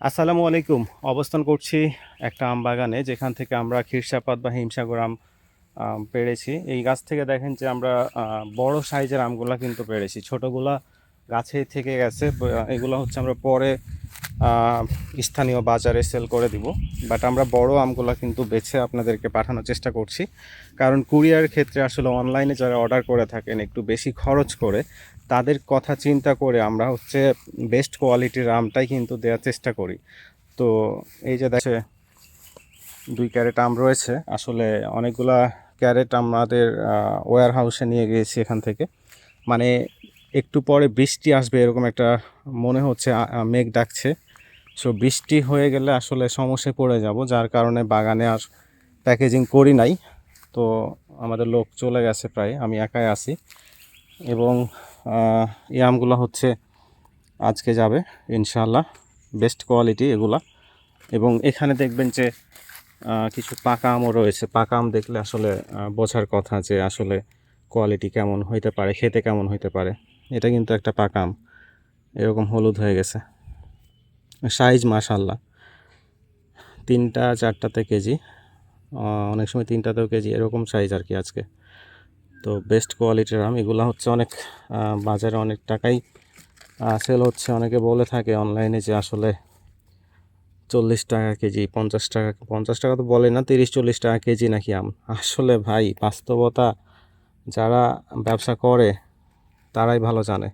আসসালামু আলাইকুম। অবস্থান করছি একটা আম বাগানে, যেখান থেকে আমরা ক্ষীরসাপাত বা হিমসাগর আম পেড়েছি। এই গাছ থেকে দেখেন যে আমরা বড় সাইজের আমগুলা কিন্তু পেড়েছি, ছোটগুলা গাছেই থেকে গেছে। এগুলো হচ্ছে আমরা পরে আহ, স্থানীয় বাজারে সেল করে দিব। বাট আমরা বড় আমগুলা কিন্তু বেছে আপনাদেরকে পাঠানোর চেষ্টা করছি, কারণ কুরিয়ার ক্ষেত্রে আসলে অনলাইনে যারা অর্ডার করে থাকেন একটু বেশি খরচ করে, তাদের কথা চিন্তা করে আমরা হচ্ছে বেস্ট কোয়ালিটির আমটাই কিন্তু দেওয়ার চেষ্টা করি। তো এই যে দেখে 2 ক্যারেট আম রয়েছে, আসলে অনেকগুলা ক্যারেট আমাদের ওয়্যার হাউসে নিয়ে গিয়েছি এখান থেকে। মানে একটু পরে বৃষ্টি আসবে এরকম একটা মনে হচ্ছে, মেঘ ডাকছে। সো বৃষ্টি হয়ে গেলে আসলে সমস্যায় পড়ে যাব, যার কারণে বাগানে আর প্যাকেজিং করি নাই। তো আমাদের লোক চলে গেছে, প্রায় আমি একাই আছি। এবং এই আমগুলো হচ্ছে আজকে যাবে ইনশাআল্লাহ, বেস্ট কোয়ালিটি এগুলা। এবং এখানে দেখবেন যে কিছু পাকা আমও রয়েছে। পাকা আম দেখলে আসলে বোঝার কথা যে আসলে কোয়ালিটি কেমন হইতে পারে, খেতে কেমন হইতে পারে। এটা কিন্তু একটা পাকা আম, এরকম হলুদ হয়ে গেছে। সাইজ মাশাল্লাহ, 3টা 4টাতে কেজি, অনেক সময় 3টাতেও কেজি, এরকম সাইজ আর কি আজকে। তো বেস্ট কোয়ালিটির আম এগুলো হচ্ছে অনেক বাজারে অনেক টাকাই সেল হচ্ছে। অনেকে বলে থাকে অনলাইনে যে আসলে 40 টাকা কেজি, 50 টাকা, 50 টাকা তো বলে না, 30-40 টাকা কেজি নাকি আম। আসলে ভাই, বাস্তবতা যারা ব্যবসা করে তারাই ভালো জানে।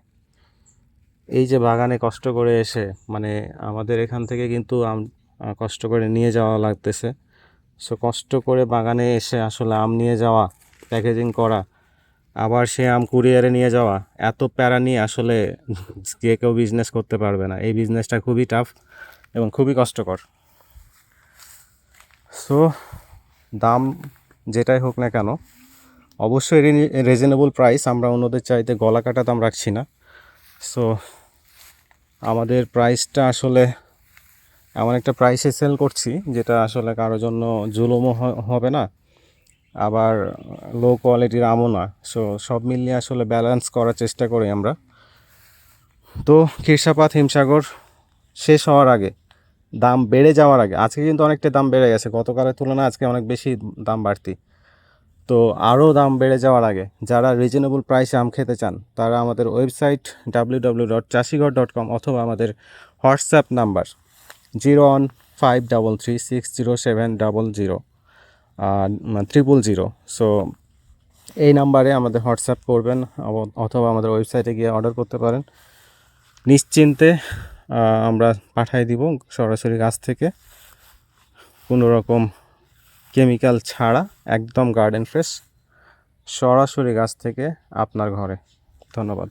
এই যে বাগানে কষ্ট করে এসে, মানে আমাদের এখান থেকে কিন্তু আম কষ্ট করে নিয়ে যাওয়া লাগতেছে। সো কষ্ট করে বাগানে এসে আসলে আম নিয়ে যাওয়া, প্যাকেজিং করা, আবার সে আম কুরিয়ারে নিয়ে যাওয়া, এত প্যারা নিয়ে আসলে যে কেউ বিজনেস করতে পারবে না। এই বিজনেসটা খুবই টাফ এবং খুবই কষ্টকর। সো দাম যেটাই হোক না কেন, অবশ্যই রিজনেবল প্রাইস। আমরা অন্যদের চাইতে গলা কাটা দাম রাখছি না। সো আমাদের প্রাইসটা আসলে এমন একটা প্রাইসে সেল করছি যেটা আসলে কারোর জন্য জুলুমও হবে না, আবার লো কোয়ালিটির আমও না। সো সব মিলিয়ে আসলে ব্যালেন্স করার চেষ্টা করি আমরা। তো ক্ষীরসাপাত হিমসাগর শেষ হওয়ার আগে, দাম বেড়ে যাওয়ার আগে, আজকে কিন্তু অনেকটা দাম বেড়ে গেছে, গতকালের তুলনায় আজকে অনেক বেশি দাম বাড়তি। তো আরও দাম বেড়ে যাওয়ার আগে যারা রিজনেবল প্রাইসে আম খেতে চান, তারা আমাদের ওয়েবসাইট www.চাষিঘর.com অথবা আমাদের হোয়াটসঅ্যাপ নাম্বার 01533607000 সো এই নাম্বারে আমাদের হোয়াটসঅ্যাপ করবেন অথবা আমাদের ওয়েবসাইটে গিয়ে অর্ডার করতে পারেন। নিশ্চিন্তে আমরা পাঠিয়ে দিব সরাসরি গাছ থেকে, কোনো রকম কেমিক্যাল ছাড়া, একদম গার্ডেন ফ্রেশ, সরাসরি গাছ থেকে আপনার ঘরে। ধন্যবাদ।